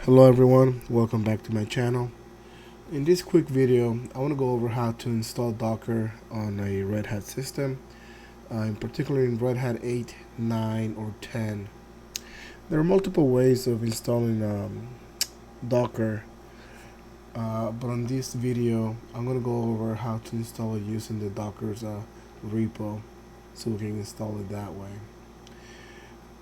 Hello everyone, welcome back to my channel. In this quick video, I want to go over how to install Docker on a Red Hat system, in particular in Red Hat 8, 9, or 10. There are multiple ways of installing Docker, but on this video, I'm going to go over how to install it using the Docker's repo, so we can install it that way.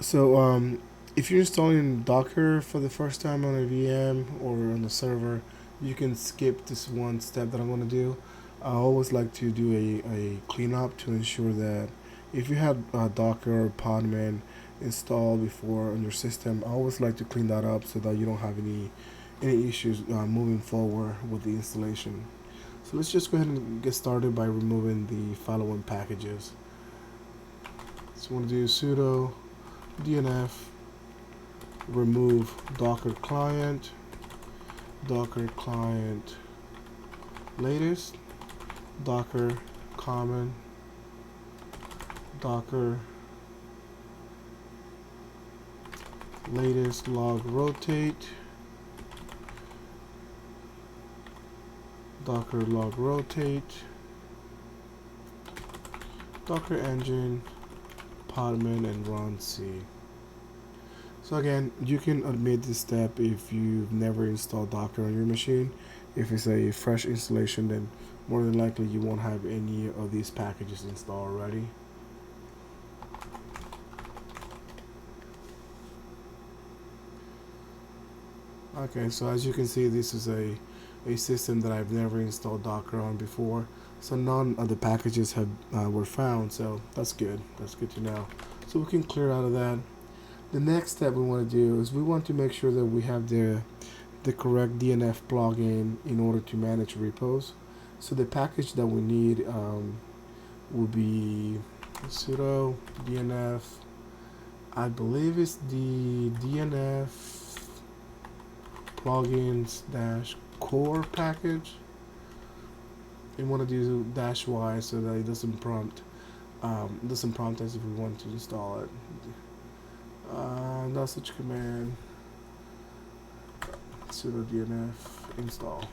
So if you're installing Docker for the first time on a VM or on the server, you can skip this one step that I'm going to do. I always like to do a cleanup to ensure that if you have Docker or Podman installed before on your system, I always like to clean that up so that you don't have any issues moving forward with the installation. So let's just go ahead and get started by removing the following packages. So we want to do sudo DNF remove Docker client latest, Docker common, Docker latest log rotate, Docker log rotate, Docker engine, podman, and run C. So again, you can omit this step if you've never installed Docker on your machine. If it's a fresh installation, then more than likely you won't have any of these packages installed already. Okay, so as you can see, this is a system that I've never installed Docker on before. So none of the packages have were found, so that's good. That's good to know. So we can clear out of that. The next step we want to do is we want to make sure that we have the correct DNF plugin in order to manage repos. So the package that we need will be sudo DNF. I believe it's the DNF plugins dash core package. You want to do -y so that it doesn't prompt us if we want to install it. Such command sudo DNF install.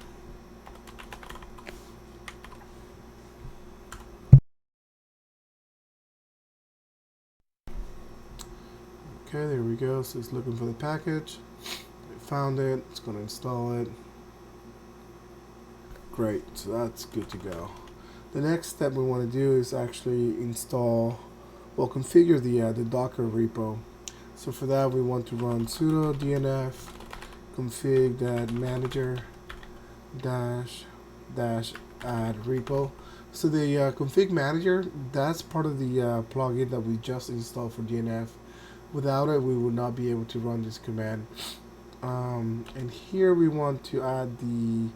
Okay, there we go. So it's looking for the package. It found it. It's going to install it. Great. So that's good to go. The next step we want to do is actually configure the Docker repo. So for that, we want to run sudo DNF config manager dash add repo. So the config manager, that's part of the plugin that we just installed for DNF. Without it, we would not be able to run this command. And here we want to add the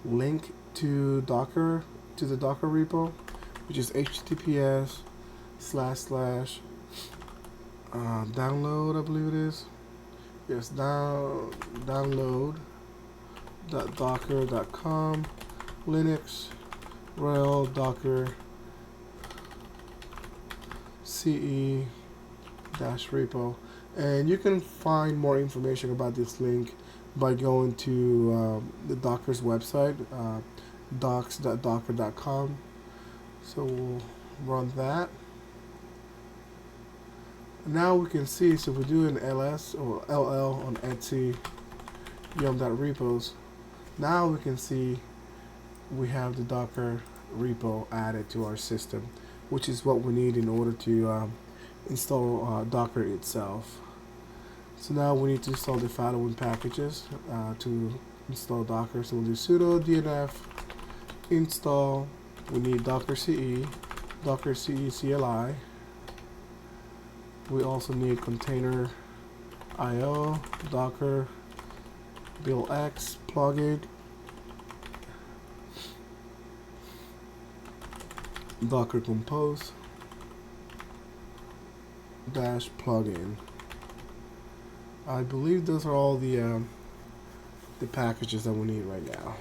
link to the Docker repo, which is https / download, I believe it is. Yes, download.docker.com Linux RHEL Docker CE repo, and you can find more information about this link by going to the Docker's website, docs.docker.com. So we'll run that. Now we can see, so if we do an ls or ll on etc yum.repos, now we can see we have the Docker repo added to our system, which is what we need in order to install Docker itself. So now we need to install the following packages to install Docker. So we'll do sudo DNF install. We need Docker CE, Docker CE CLI. We also need container IO, Docker BuildX plugin, Docker Compose dash plugin. I believe those are all the packages that we need right now.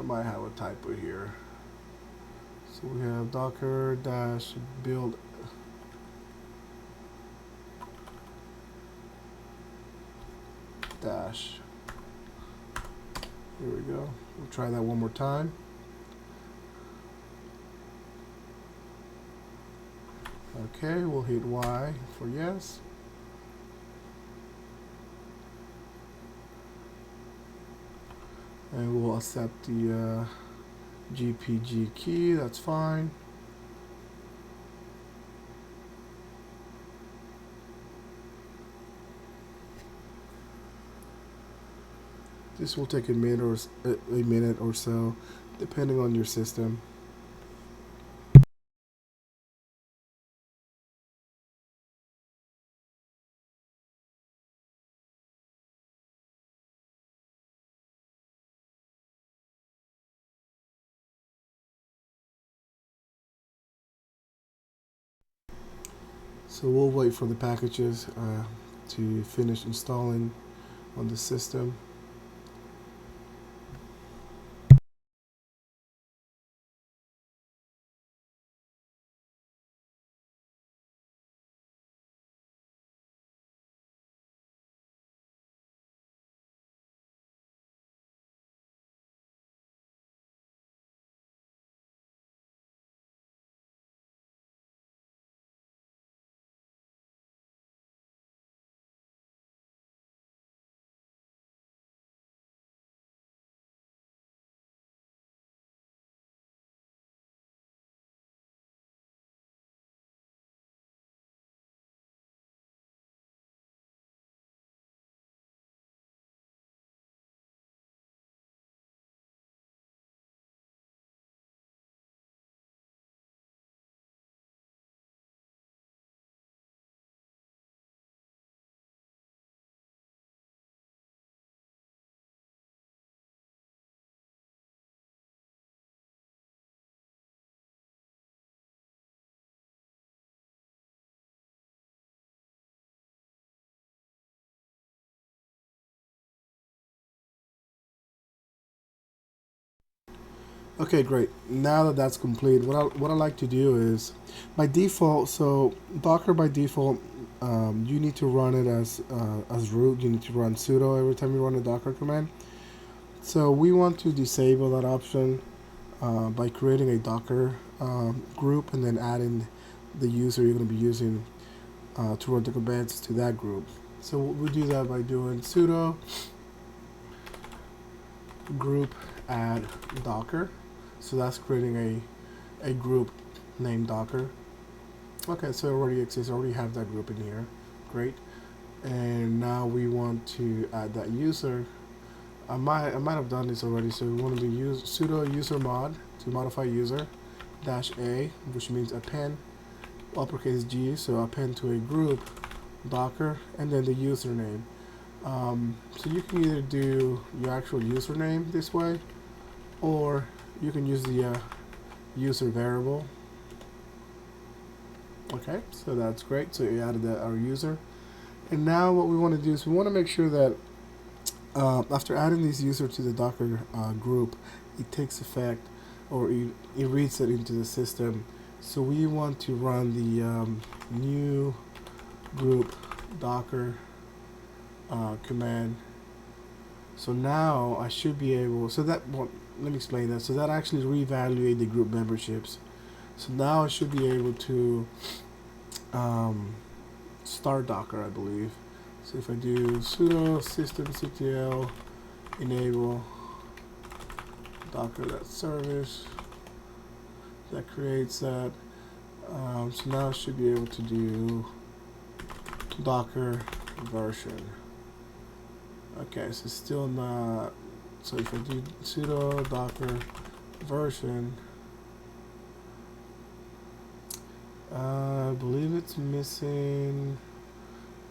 might have a typo here. So we have docker dash build dash. Here we go. We'll try that one more time. Okay, we'll hit Y for yes. And we'll accept the GPG key, that's fine. This will take a minute or so, depending on your system. So we'll wait for the packages to finish installing on the system. Okay, great. Now that that's complete, what I like to do is, by default, so Docker by default, you need to run it as root. You need to run sudo every time you run a Docker command. So we want to disable that option by creating a Docker group and then adding the user you're going to be using to run the commands to that group. So we do that by doing sudo group add Docker. So that's creating a group named Docker. Okay, so it already exists. I already have that group in here. Great. And now we want to add that user. I might have done this already. So we want to use sudo user mod to modify user dash a, which means append uppercase G. So append to a group Docker and then the username. So you can either do your actual username this way, or you can use the user variable. Okay, so that's great. So we added our user. And now what we want to do is we want to make sure that after adding this user to the Docker group, it takes effect, or it reads it into the system. So we want to run the new group Docker command. So now I should be able, so that, well, let me explain that. So that actually reevaluate the group memberships. So now I should be able to start Docker, I believe. So if I do sudo systemctl enable docker.service, that creates that. So now I should be able to do Docker version. Okay, so still not. So if I do sudo docker version, I believe it's missing.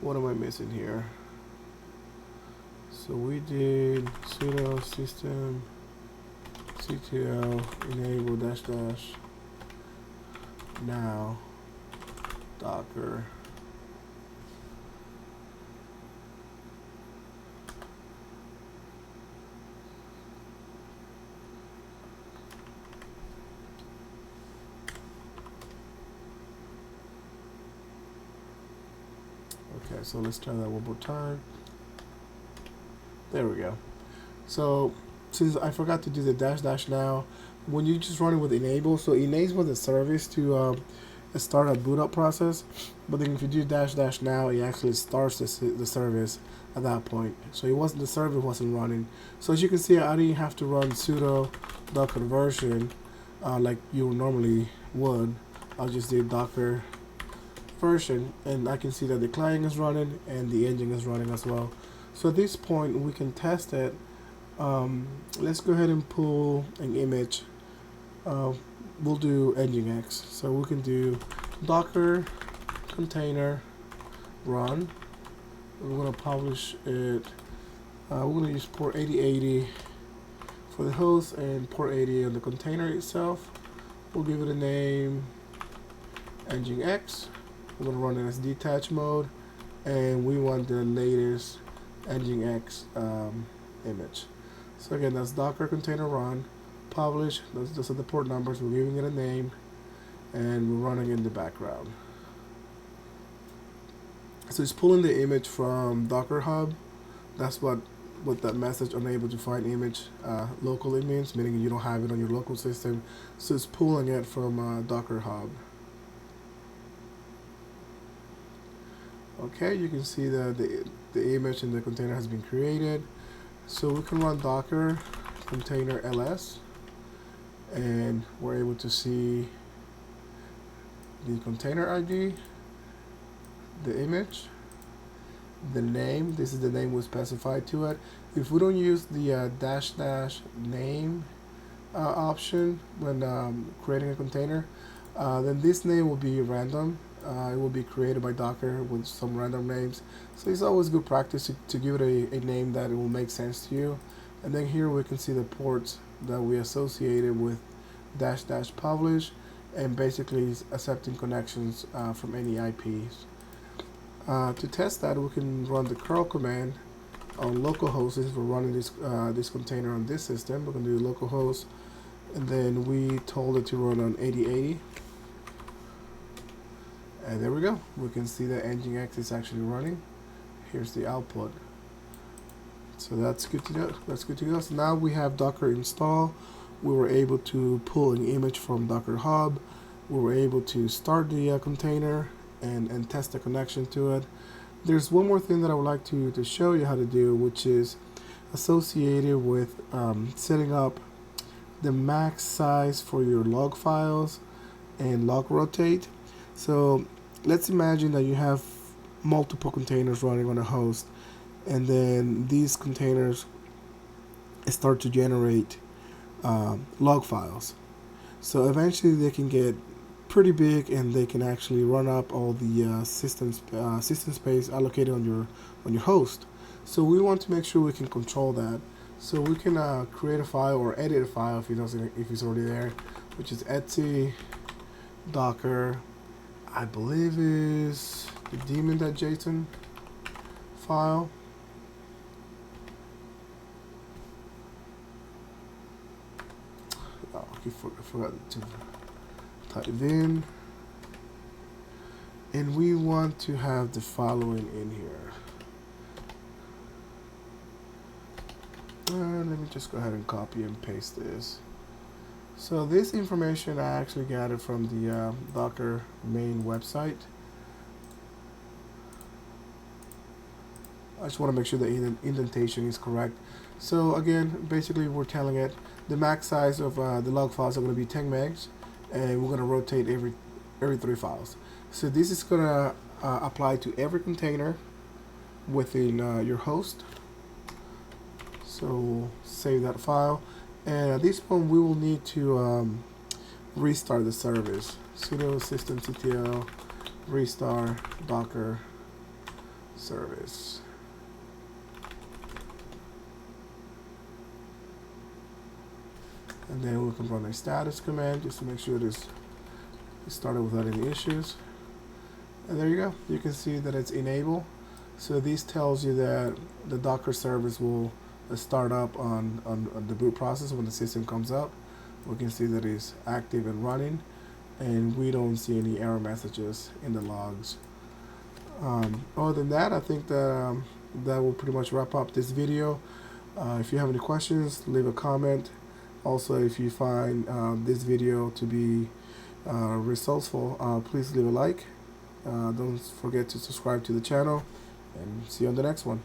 What am I missing here? So we did sudo system ctl enable dash dash now docker. so let's try that one more time. There we go. So since I forgot to do the dash dash now, when you just run it with enable, so enable the service to start a boot up process, but then if you do dash dash now, it actually starts the service at that point. So the server wasn't running. So as you can see, I didn't have to run sudo conversion like you normally would. I'll just do docker version, and I can see that the client is running and the engine is running as well. So at this point, we can test it. Let's go ahead and pull an image. We'll do Nginx. So we can do docker container run. We're going to publish it. We're going to use port 8080 for the host and port 80 on the container itself. We'll give it a name Nginx. We're going to run it as detached mode, and we want the latest Nginx image. So again, that's docker container run, publish, those are the port numbers, we're giving it a name, and we're running in the background. So it's pulling the image from Docker Hub. That's what that message unable to find image locally means, meaning you don't have it on your local system. So it's pulling it from Docker Hub. Okay, you can see that the image in the container has been created. So we can run docker container ls, and we're able to see the container ID, the image, the name. This is the name we specified to it. If we don't use the dash dash name option when creating a container, then this name will be random. It will be created by Docker with some random names. So it's always good practice to give it a name that it will make sense to you. And then here we can see the ports that we associated with dash dash publish, and basically accepting connections from any IPs. To test that, we can run the curl command on localhost. Since we're running this container on this system, we're going to do localhost, and then we told it to run on 8080. And there we go. We can see that Nginx is actually running. Here's the output. So that's good to go. That's good to go. So now we have Docker install. We were able to pull an image from Docker Hub. We were able to start the container and test the connection to it. There's one more thing that I would like to show you how to do, which is associated with setting up the max size for your log files and log rotate. So let's imagine that you have multiple containers running on a host, and then these containers start to generate log files. So eventually they can get pretty big, and they can actually run up all the system space allocated on your host. So we want to make sure we can control that. So we can create a file or edit a file if it's already there, which is etc docker, I believe is the daemon.json file. Oh, I forgot to type it in. And we want to have the following in here. Let me just go ahead and copy and paste this. So this information I actually gathered from the Docker main website. I just want to make sure the indentation is correct. So again, basically we're telling it the max size of the log files are going to be 10 megs, and we're going to rotate every 3 files. So this is going to apply to every container within your host. So save that file. And at this point, we will need to restart the service. Sudo systemctl restart docker service. And then we can run a status command just to make sure this started without any issues. And there you go. You can see that it's enabled. So this tells you that the Docker service will start up on the boot process when the system comes up. We can see that it's active and running, and we don't see any error messages in the logs. Other than that, I think that that will pretty much wrap up this video. If you have any questions, leave a comment. Also, if you find this video to be resourceful, please leave a like. Don't forget to subscribe to the channel, and see you on the next one.